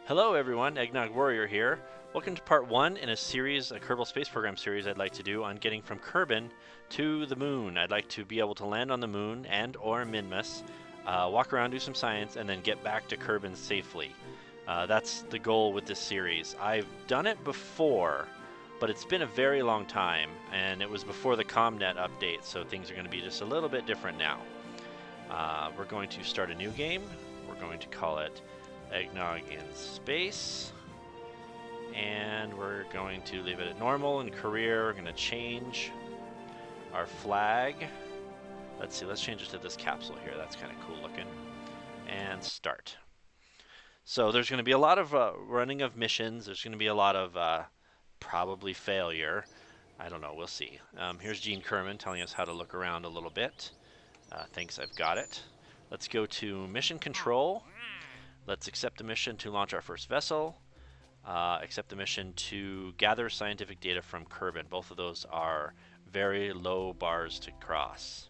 Hello everyone, Eggnog Warrior here. Welcome to part 1 in a series, a Kerbal Space Program series I'd like to do on getting from Kerbin to the moon. I'd like to be able to land on the moon and or Minmus, walk around, do some science, and then get back to Kerbin safely. That's the goal with this series. I've done it before, but it's been a very long time, and it was before the ComNet update, so things are going to be just a little bit different now. We're going to start a new game. We're going to call it Eggnog in Space, and we're going to leave it at normal. In career, we're going to change our flag. Let's see, let's change it to this capsule here. That's kind of cool looking. And start. So there's going to be a lot of running of missions. There's going to be a lot of probably failure. I don't know, we'll see. Here's Gene Kerman telling us how to look around a little bit. Thanks, I've got it. Let's go to mission control. Let's accept the mission to launch our first vessel. Accept the mission to gather scientific data from Kerbin. Both of those are very low bars to cross.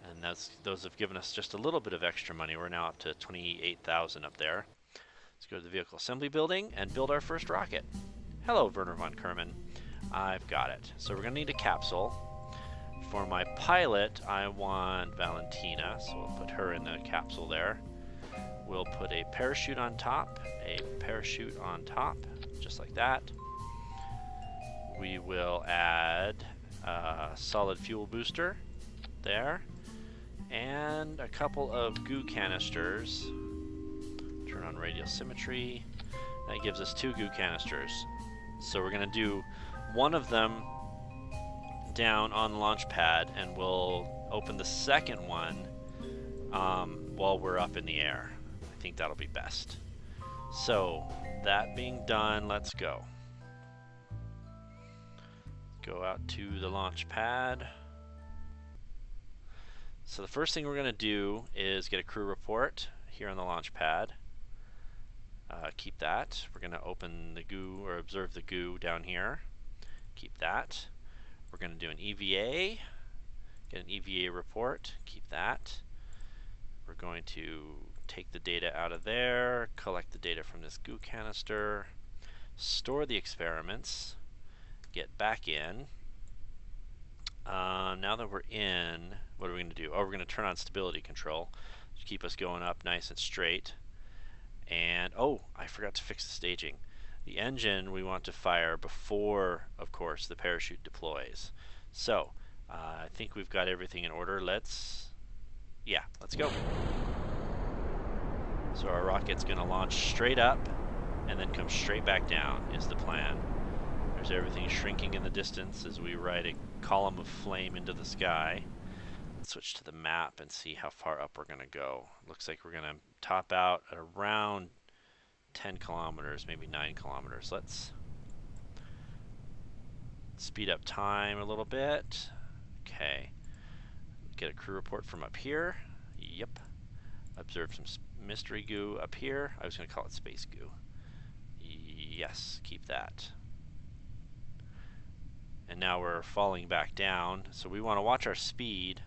And those have given us just a little bit of extra money. We're now up to 28,000 up there. Let's go to the vehicle assembly building and build our first rocket. Hello, Werner von Kerman. I've got it. So we're going to need a capsule. For my pilot, I want Valentina, so we'll put her in the capsule there. We'll put a parachute on top, just like that. We will add a solid fuel booster there, and a couple of goo canisters. Turn on radial symmetry. That gives us 2 goo canisters. So we're going to do one of them down on the launch pad, and we'll open the second one while we're up in the air. I think that'll be best. So, that being done, let's go. Go out to the launch pad. So the first thing we're going to do is get a crew report here on the launch pad. Keep that. We're going to open the goo, or observe the goo down here. Keep that. We're going to do an EVA. Get an EVA report. Keep that. We're going to take the data out of there, collect the data from this goo canister, store the experiments, get back in. Now that we're in, what are we going to do? Oh, we're going to turn on stability control to keep us going up nice and straight. And, oh, I forgot to fix the staging. The engine we want to fire before, of course, the parachute deploys. So, I think we've got everything in order. Let's go. So our rocket's going to launch straight up and then come straight back down is the plan. There's everything shrinking in the distance as we ride a column of flame into the sky. Let's switch to the map and see how far up we're going to go. Looks like we're going to top out at around 10 kilometers, maybe 9 kilometers. Let's speed up time a little bit. Okay. Get a crew report from up here. Yep. Observe some mystery goo up here. I was going to call it space goo. Yes, keep that. And now we're falling back down, so we want to watch our speed.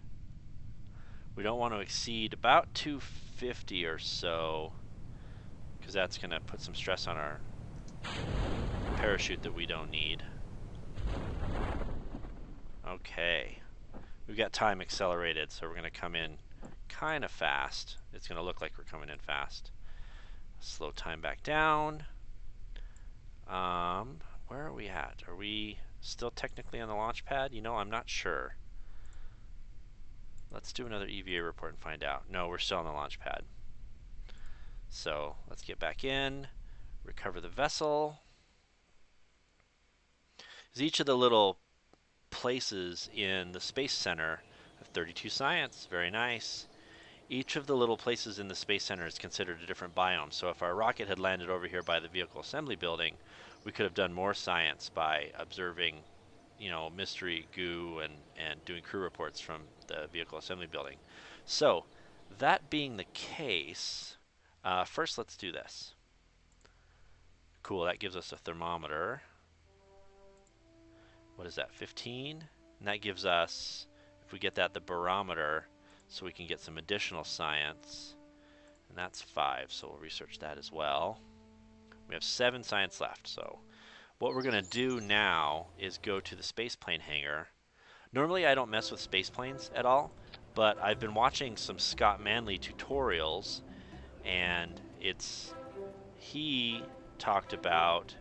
We don't want to exceed about 250 or so, because that's going to put some stress on our parachute that we don't need. Okay. We've got time accelerated, so we're going to come in kind of fast. It's going to look like we're coming in fast. Slow time back down. Where are we at? Are we still technically on the launch pad? You know, I'm not sure. Let's do another EVA report and find out. No, we're still on the launch pad. So let's get back in, recover the vessel. Each of the little places in the Space Center have 32 science. Very nice. Each of the little places in the Space Center is considered a different biome. So if our rocket had landed over here by the vehicle assembly building, we could have done more science by observing, you know, mystery goo and doing crew reports from the vehicle assembly building. So that being the case, first let's do this. Cool, that gives us a thermometer. What is that, 15? And that gives us, if we get that, the barometer, so we can get some additional science. And that's 5, so we'll research that as well. We have 7 science left. So what we're going to do now is go to the spaceplane hangar. Normally I don't mess with spaceplanes at all, but I've been watching some Scott Manley tutorials, and he talked about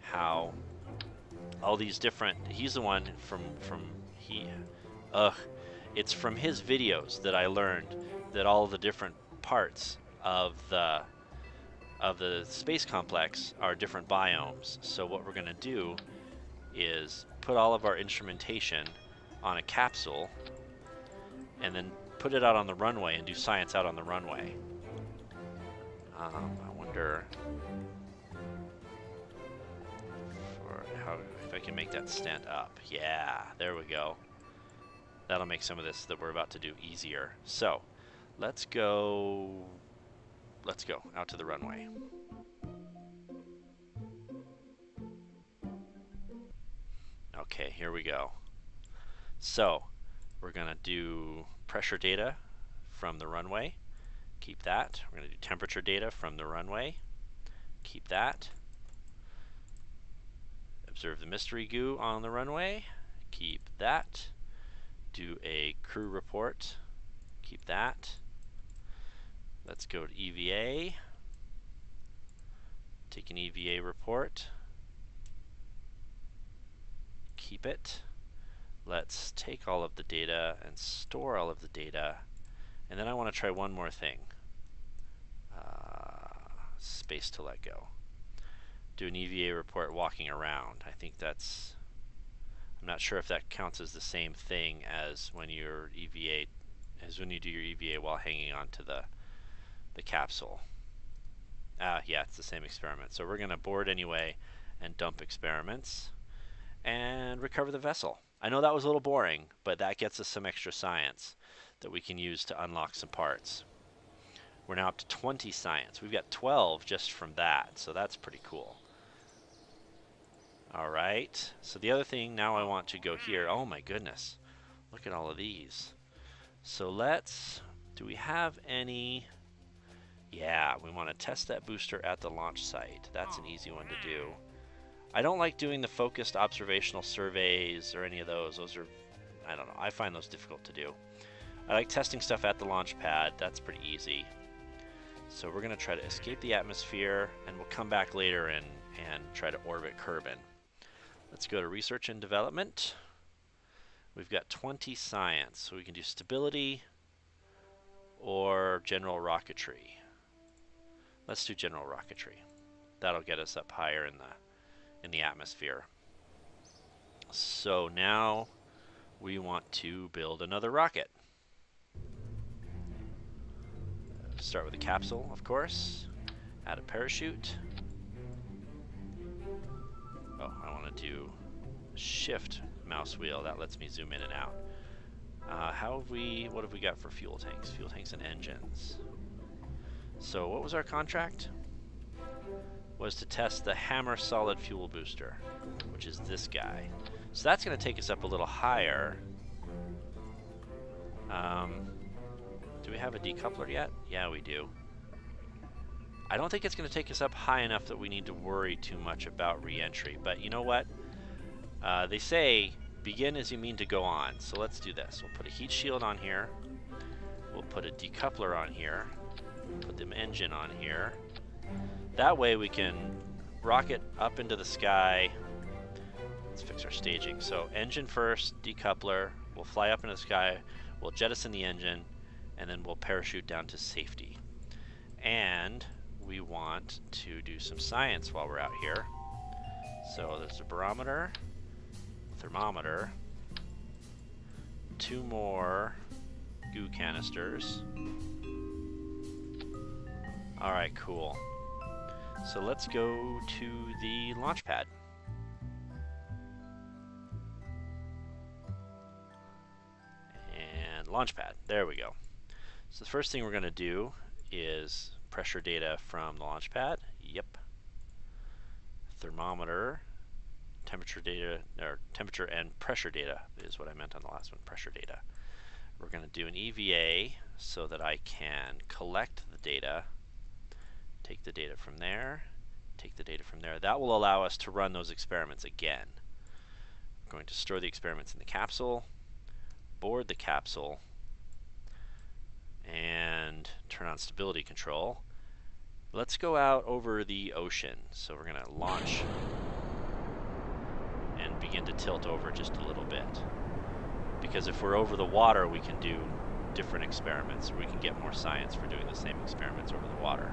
how all these different, he's the one it's from his videos that I learned that all the different parts of the space complex are different biomes. So what we're going to do is put all of our instrumentation on a capsule and then put it out on the runway and do science out on the runway. I wonder if I can make that stand up. Yeah, there we go. That'll make some of this that we're about to do easier. So let's go out to the runway. Okay, here we go. So we're gonna do pressure data from the runway. Keep that. We're gonna do temperature data from the runway. Keep that. Observe the mystery goo on the runway. Keep that. Do a crew report. Keep that. Let's go to EVA. Take an EVA report. Keep it. Let's take all of the data and store all of the data. And then I want to try one more thing. Space to let go. Do an EVA report walking around. I think that's, I'm not sure if that counts as the same thing as when you're EVA, as when you do your EVA while hanging on to the capsule. Yeah, it's the same experiment. So we're going to board anyway and dump experiments and recover the vessel. I know that was a little boring, but that gets us some extra science that we can use to unlock some parts. We're now up to 20 science. We've got 12 just from that, so that's pretty cool. All right, so the other thing, now I want to go here. Oh my goodness, look at all of these. So do we have any? Yeah, we want to test that booster at the launch site. That's an easy one to do. I don't like doing the focused observational surveys or any of those. Those are, I don't know, I find those difficult to do. I like testing stuff at the launch pad. That's pretty easy. So we're going to try to escape the atmosphere, and we'll come back later and try to orbit Kerbin. Let's go to research and development. We've got 20 science, so we can do stability or general rocketry. Let's do general rocketry. That'll get us up higher in the atmosphere. So now we want to build another rocket. Start with a capsule, of course. Add a parachute. Oh, I want to do shift mouse wheel. That lets me zoom in and out. What have we got for fuel tanks? Fuel tanks and engines. So what was our contract? Was to test the Hammer solid fuel booster, which is this guy. So that's going to take us up a little higher. Do we have a decoupler yet? Yeah, we do. I don't think it's going to take us up high enough that we need to worry too much about re-entry, but you know what? They say begin as you mean to go on, so let's do this. We'll put a heat shield on here. We'll put a decoupler on here. Put the engine on here. That way we can rocket up into the sky. Let's fix our staging. So engine first, decoupler. We'll fly up into the sky. We'll jettison the engine, and then we'll parachute down to safety. And we want to do some science while we're out here. So there's a barometer, thermometer, 2 more goo canisters. All right, cool. So let's go to the launch pad. And launch pad, there we go. So the first thing we're gonna do is pressure data from the launch pad. Yep. Thermometer, temperature data, or temperature and pressure data is what I meant on the last one, pressure data. We're gonna do an EVA so that I can collect the data, take the data from there, take the data from there. That will allow us to run those experiments again. I'm going to store the experiments in the capsule, board the capsule, and turn on stability control. Let's go out over the ocean. So we're going to launch and begin to tilt over just a little bit. Because if we're over the water, we can do different experiments. We can get more science for doing the same experiments over the water.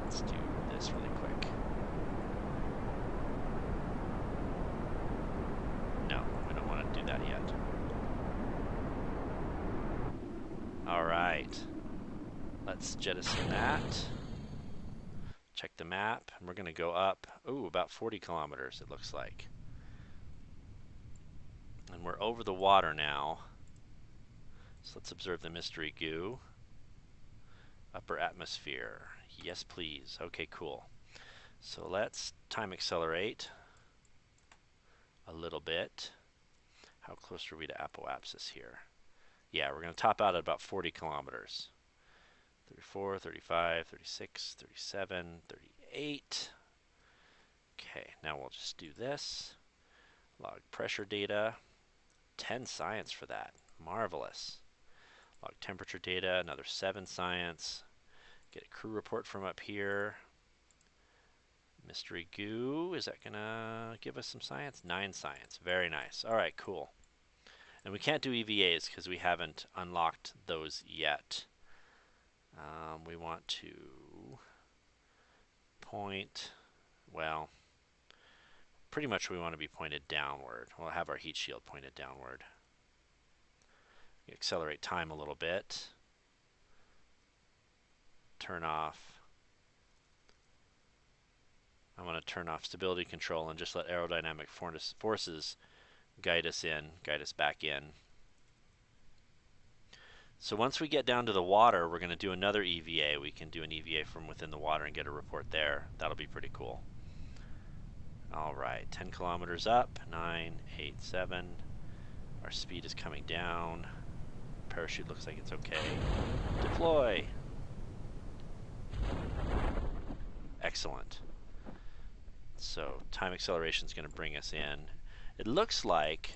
Let's do this really quick. No, we don't want to do that yet. All right. Let's jettison that. Check the map, and we're going to go up, about 40 kilometers it looks like. And we're over the water now. So let's observe the mystery goo. Upper atmosphere. Yes, please. Okay, cool. So let's time accelerate a little bit. How close are we to apoapsis here? Yeah, we're going to top out at about 40 kilometers. 34, 35, 36, 37, 38. Okay, now we'll just do this. Log pressure data. 10 science for that. Marvelous. Log temperature data, another 7 science. Get a crew report from up here. Mystery goo, is that gonna give us some science? 9 science, very nice. All right, cool. And we can't do EVAs because we haven't unlocked those yet. We want to point, well, pretty much we want to be pointed downward. We'll have our heat shield pointed downward. Accelerate time a little bit. Turn off. I want to turn off stability control and just let aerodynamic forces guide us back in. So once we get down to the water, we're going to do another EVA. We can do an EVA from within the water and get a report there. That'll be pretty cool. All right, 10 kilometers up, 9, 8, 7. Our speed is coming down. Parachute looks like it's okay. Deploy. Excellent. So time acceleration is going to bring us in. It looks like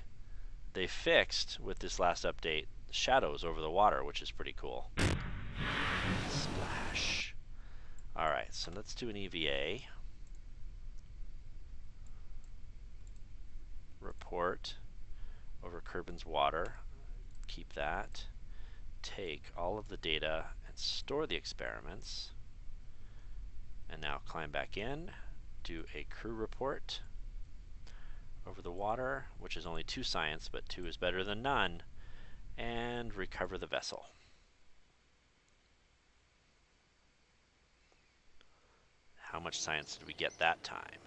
they fixed, with this last update, shadows over the water, which is pretty cool. Splash. Alright, so let's do an EVA. Report over Kerbin's water. Keep that. Take all of the data and store the experiments. And now climb back in. Do a crew report over the water, which is only 2 science, but 2 is better than none. And recover the vessel. How much science did we get that time?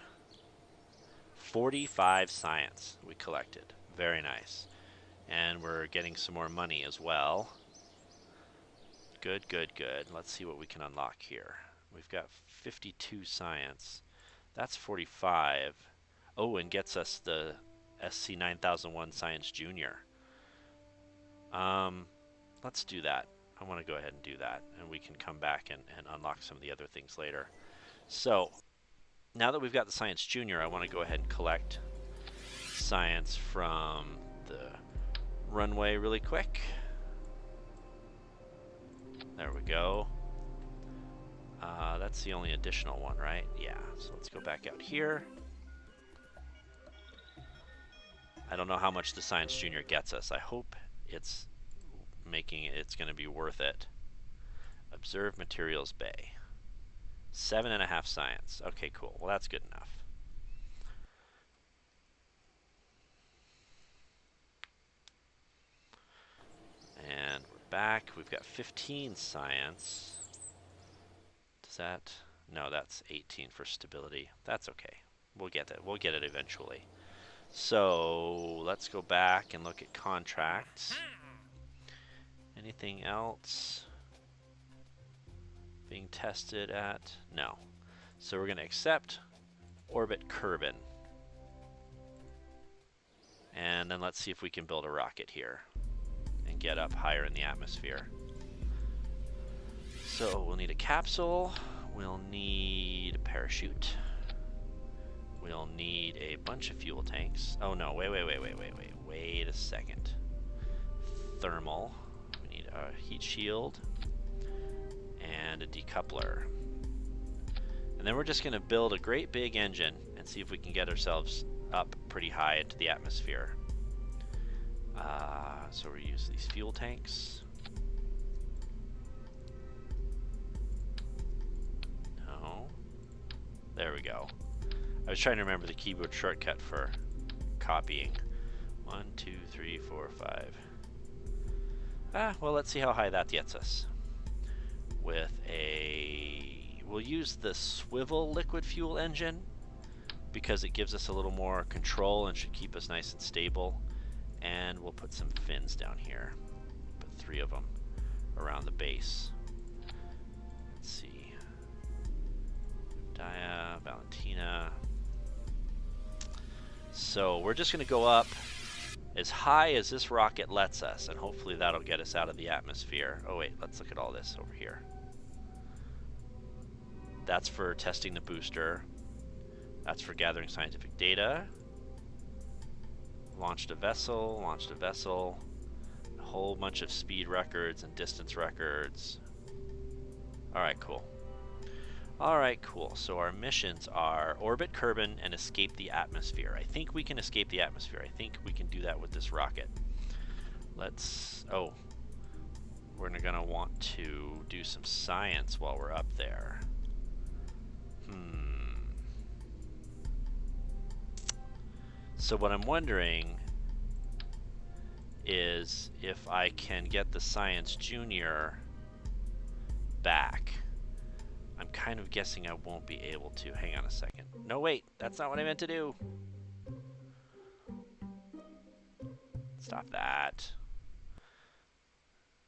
45 science we collected. Very nice. And we're getting some more money as well. Good, good, good. Let's see what we can unlock here. We've got 52 science. That's 45. Oh, and gets us the SC9001 Science Junior. Let's do that. I want to go ahead and do that, and we can come back and unlock some of the other things later. So, now that we've got the Science Junior, I want to go ahead and collect science from the runway really quick. There we go. That's the only additional one, right? Yeah, so let's go back out here. I don't know how much the Science Junior gets us. I hope it's going to be worth it. Observe Materials Bay. 7.5 science. Okay, cool. Well, that's good enough. And we're back. We've got 15 science. Does that? No, that's 18 for stability. That's okay. We'll get it. We'll get it eventually. So let's go back and look at contracts. Anything else being tested at? No. So we're going to accept orbit Kerbin. And then let's see if we can build a rocket here and get up higher in the atmosphere. So we'll need a capsule. We'll need a parachute. We'll need a bunch of fuel tanks. Oh no, wait a second. Thermal. We need a heat shield and a decoupler. And then we're just going to build a great big engine and see if we can get ourselves up pretty high into the atmosphere. So we use these fuel tanks. No. There we go. I was trying to remember the keyboard shortcut for copying. 1, 2, 3, 4, 5. Well, let's see how high that gets us. We'll use the swivel liquid fuel engine because it gives us a little more control and should keep us nice and stable. And we'll put some fins down here. Put 3 of them around the base. Let's see. Dia, Valentina. So we're just going to go up as high as this rocket lets us, and hopefully that'll get us out of the atmosphere. Oh wait, let's look at all this over here. That's for testing the booster. That's for gathering scientific data. Launched a vessel, a whole bunch of speed records and distance records. Alright, cool. Alright, cool. So our missions are orbit Kerbin and escape the atmosphere. I think we can escape the atmosphere. I think we can do that with this rocket. Let's... Oh. We're going to want to do some science while we're up there. So what I'm wondering is if I can get the Science Junior back. I'm kind of guessing I won't be able to. Hang on a second. No, wait. That's not what I meant to do. Stop that.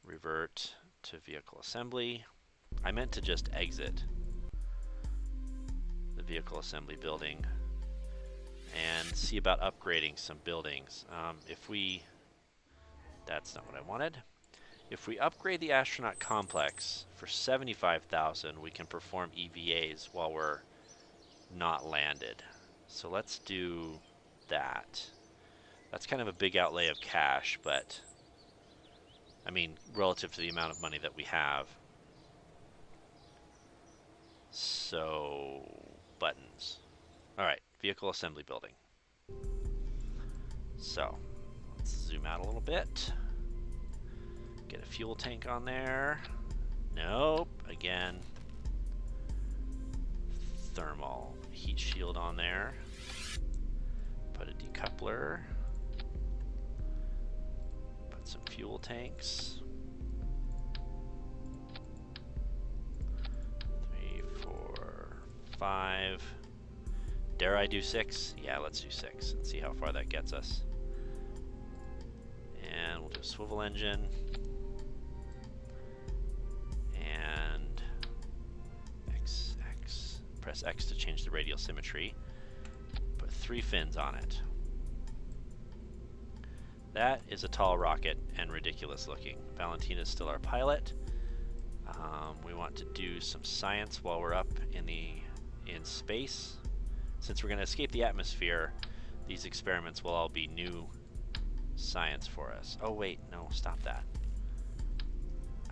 Revert to vehicle assembly. I meant to just exit the vehicle assembly building and see about upgrading some buildings. That's not what I wanted. If we upgrade the astronaut complex for 75,000, we can perform EVAs while we're not landed. So let's do that. That's kind of a big outlay of cash, but I mean, relative to the amount of money that we have. So, buttons. Alright, vehicle assembly building. So, let's zoom out a little bit. Get a fuel tank on there. Nope, again. Thermal heat shield on there. Put a decoupler. Put some fuel tanks. 3, 4, 5. Dare I do 6? Yeah, let's do 6 and see how far that gets us. And we'll do a swivel engine. And X. Press X to change the radial symmetry. Put 3 fins on it. That is a tall rocket and ridiculous looking. Valentina's still our pilot. We want to do some science while we're up in space. Since we're going to escape the atmosphere, these experiments will all be new science for us. Oh wait, no, stop that.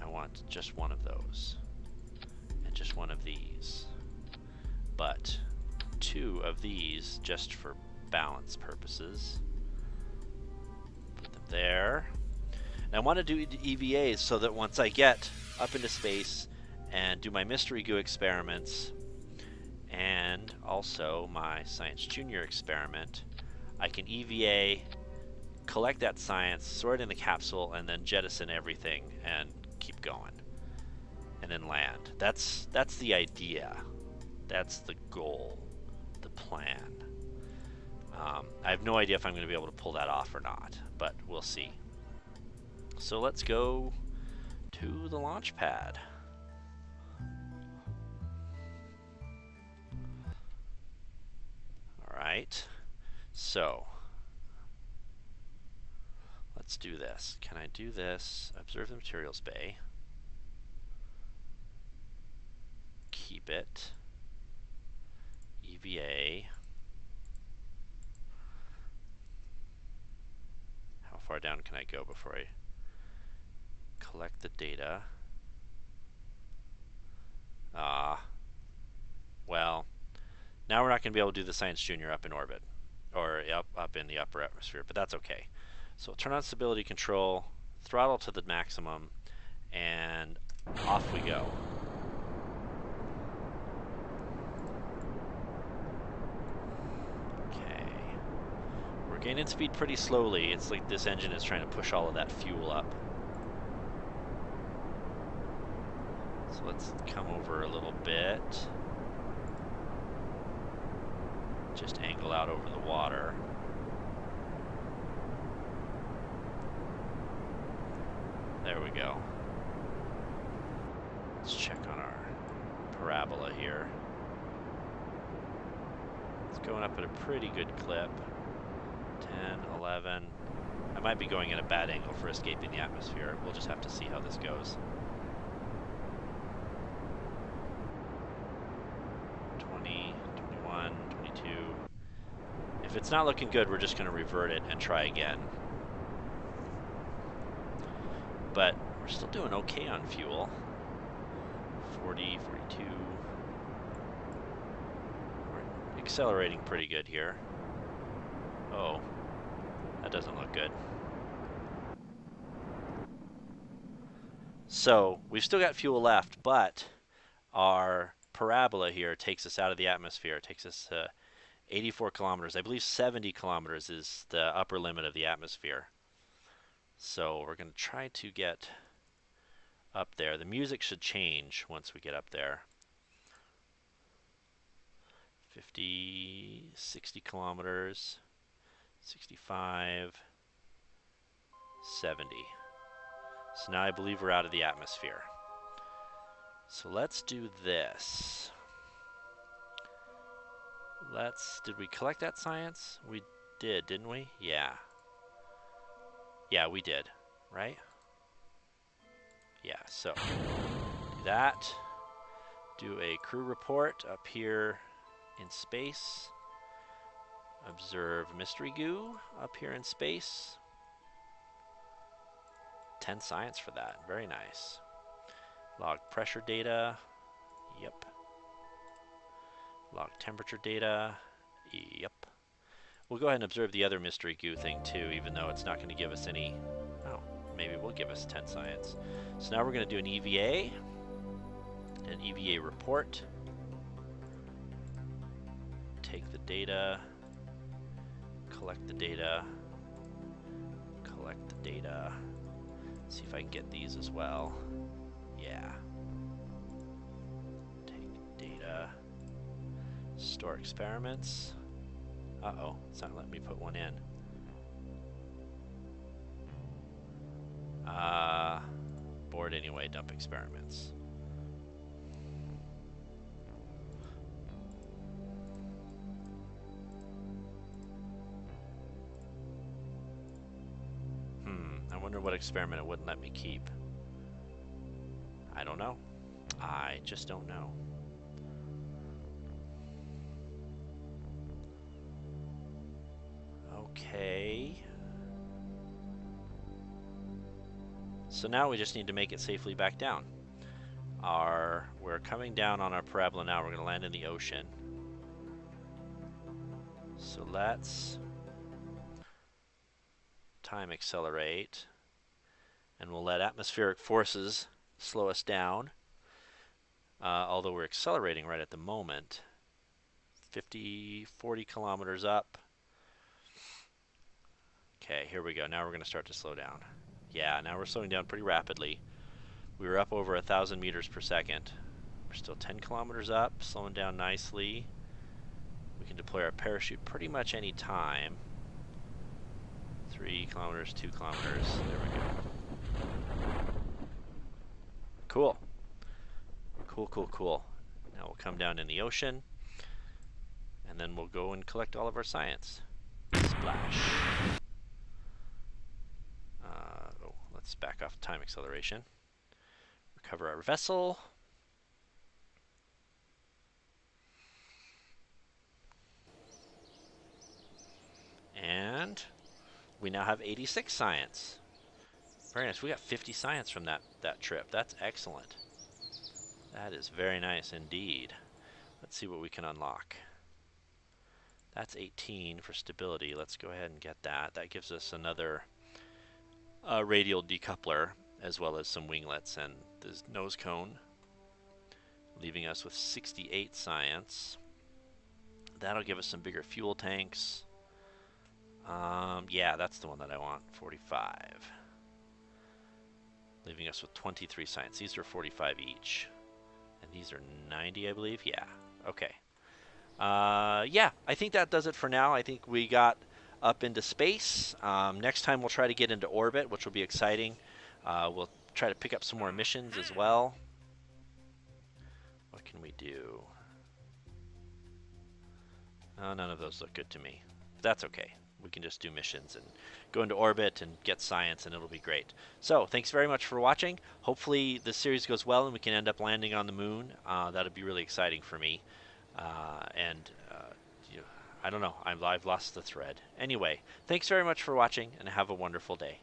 I want just one of those. And just one of these. But 2 of these just for balance purposes. Put them there. And I want to do EVAs so that once I get up into space and do my mystery goo experiments and also my Science Junior experiment, I can EVA, collect that science, sort it in the capsule, and then jettison everything and keep going. And then land. That's the idea. That's the goal. The plan. I have no idea if I'm going to be able to pull that off or not, but we'll see. So let's go to the launch pad. Alright, so let's do this. Can I do this? Observe the materials bay. keep it. EVA. How far down can I go before I collect the data? Well, now we're not going to be able to do the Science Junior up in orbit, or up in the upper atmosphere, but that's okay. So turn on stability control, throttle to the maximum, and off we go. Okay. We're gaining speed pretty slowly. It's like this engine is trying to push all of that fuel up. So let's come over a little bit. Just angle out over the water. There we go. Let's check on our parabola here. It's going up at a pretty good clip. 10, 11. I might be going in a bad angle for escaping the atmosphere. We'll just have to see how this goes. 20, 21, 22. If it's not looking good, we're just going to revert it and try again. But we're still doing okay on fuel. 40, 42. We're accelerating pretty good here. Oh, that doesn't look good. So we've still got fuel left, but our parabola here takes us out of the atmosphere. It takes us 84 kilometers. I believe 70 kilometers is the upper limit of the atmosphere. So we're going to try to get up there. The music should change once we get up there. 50, 60 kilometers, 65, 70. So now I believe we're out of the atmosphere. So let's do this. Did we collect that science? We did, didn't we? Yeah. Yeah, we did, right? Yeah, so do that. Do a crew report up here in space. Observe mystery goo up here in space. 10 science for that. Very nice. Log pressure data. Yep. Log temperature data. Yep. We'll go ahead and observe the other mystery goo thing too, even though it's not going to give us any. Oh, maybe it will give us 10 science. So now we're going to do an EVA. An EVA report. Take the data. Collect the data. Collect the data. See if I can get these as well. Yeah. Take data. Store experiments. Uh-oh, it's not letting me put one in. Board anyway, dump experiments. I wonder what experiment it wouldn't let me keep. I don't know. I just don't know. Okay. So now we just need to make it safely back down. We're coming down on our parabola now. We're going to land in the ocean. So let's time accelerate. And we'll let atmospheric forces slow us down. Although we're accelerating right at the moment. 50, 40 kilometers up. Okay, here we go. Now we're going to start to slow down. Yeah, now we're slowing down pretty rapidly. We were up over 1,000 meters per second. We're still 10 kilometers up, slowing down nicely. We can deploy our parachute pretty much any time. 3 kilometers, 2 kilometers. There we go. Cool. Cool, cool, cool. Now we'll come down in the ocean, and then we'll go and collect all of our science. Splash. Let's back off time acceleration. Recover our vessel. we now have 86 science. Very nice. We got 50 science from that trip. That's excellent. That is very nice indeed. Let's see what we can unlock. That's 18 for stability. Let's go ahead and get that. That gives us another radial decoupler, as well as some winglets and this nose cone, leaving us with 68 science. That'll give us some bigger fuel tanks. Yeah, that's the one that I want, 45. Leaving us with 23 science. These are 45 each. And these are 90, I believe. Yeah, okay. Yeah, I think that does it for now. I think we got up into space. Next time we'll try to get into orbit, which will be exciting. We'll try to pick up some more missions as well. What can we do? None of those look good to me. That's okay. We can just do missions and go into orbit and get science, and it'll be great. So, thanks very much for watching. Hopefully this series goes well and we can end up landing on the moon. That'd be really exciting for me. I don't know. I've lost the thread. Anyway, thanks very much for watching, and have a wonderful day.